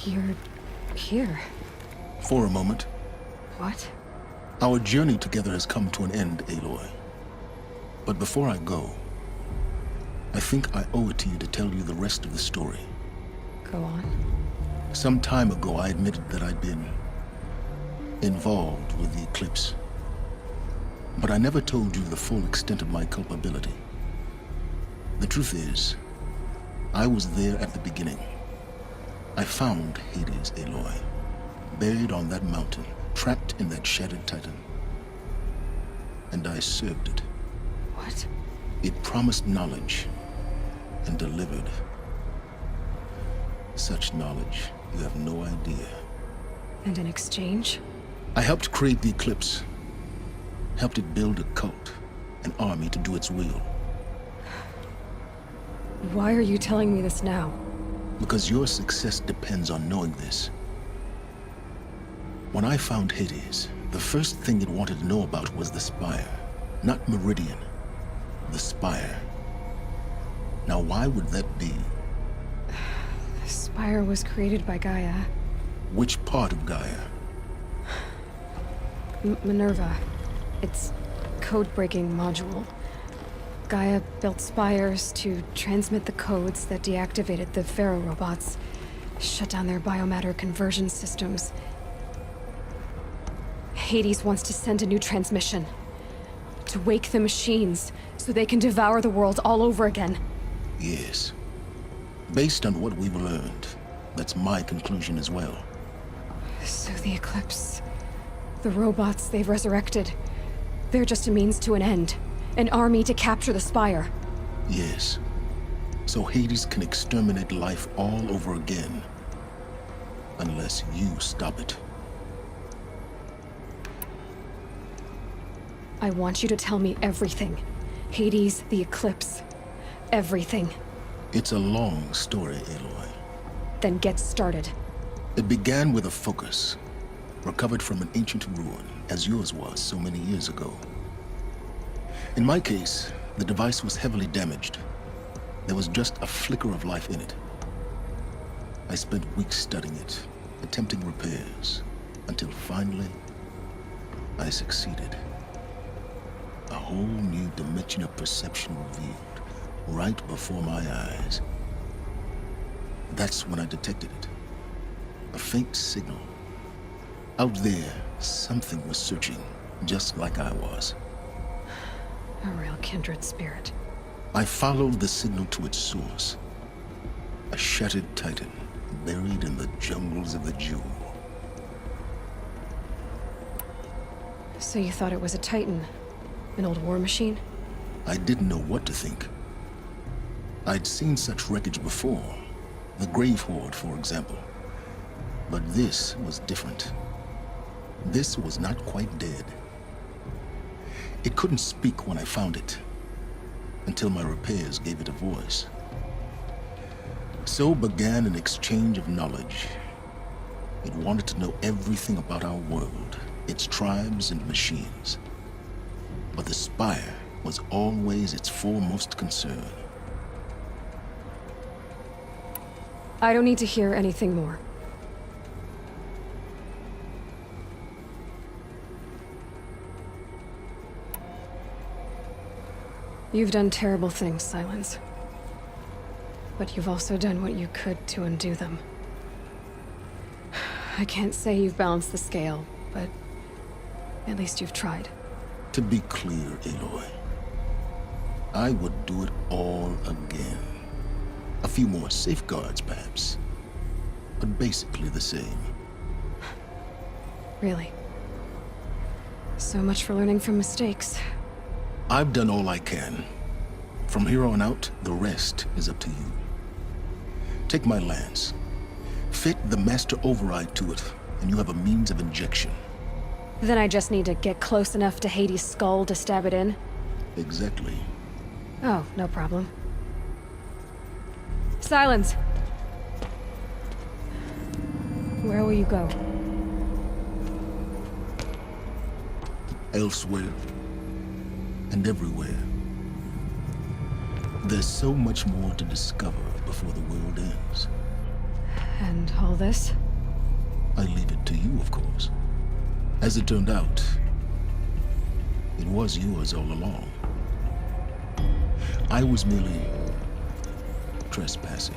You're here. For a moment. What? Our journey together has come to an end, Aloy. But before I go, I think I owe it to you to tell you the rest of the story. Go on. Some time ago, I admitted that I'd been involved with the eclipse. But I never told you the full extent of my culpability. The truth is, I was there at the beginning. I found Hades, Aloy, buried on that mountain, trapped in that shattered titan. And I served it. What? It promised knowledge and delivered. Such knowledge, you have no idea. And in exchange? I helped create the eclipse. Helped it build a cult, an army to do its will. Why are you telling me this now? Because your success depends on knowing this. When I found Hades, the first thing it wanted to know about was the Spire. Not Meridian. The Spire. Now why would that be? The Spire was created by Gaia. Which part of Gaia? Minerva. Its code-breaking module. Gaia built spires to transmit the codes that deactivated the Pharaoh robots, shut down their biomatter conversion systems. Hades wants to send a new transmission. To wake the machines, so they can devour the world all over again. Yes. Based on what we've learned, that's my conclusion as well. So the Eclipse... the robots they've resurrected... they're just a means to an end. An army to capture the Spire. Yes. So Hades can exterminate life all over again. Unless you stop it. I want you to tell me everything. Hades, the Eclipse. Everything. It's a long story, Aloy. Then get started. It began with a focus. Recovered from an ancient ruin, as yours was so many years ago. In my case, the device was heavily damaged. There was just a flicker of life in it. I spent weeks studying it, attempting repairs, until finally, I succeeded. A whole new dimension of perception revealed, right before my eyes. That's when I detected it. A faint signal. Out there, something was searching, just like I was. A real kindred spirit. I followed the signal to its source. A shattered titan, buried in the jungles of the Jewel. So you thought it was a Titan? An old war machine? I didn't know what to think. I'd seen such wreckage before. The Grave Horde, for example. But this was different. This was not quite dead. It couldn't speak when I found it, until my repairs gave it a voice. So began an exchange of knowledge. It wanted to know everything about our world, its tribes and machines. But the Spire was always its foremost concern. I don't need to hear anything more. You've done terrible things, Sylen. But you've also done what you could to undo them. I can't say you've balanced the scale, but at least you've tried. To be clear, Aloy, I would do it all again. A few more safeguards, perhaps, but basically the same. Really? So much for learning from mistakes. I've done all I can. From here on out, the rest is up to you. Take my lance. Fit the master override to it, and you have a means of injection. Then I just need to get close enough to Hades' skull to stab it in? Exactly. Oh, no problem. Sylen! Where will you go? Elsewhere. And everywhere. There's so much more to discover before the world ends. And all this? I leave it to you, of course. As it turned out, it was yours all along. I was merely trespassing.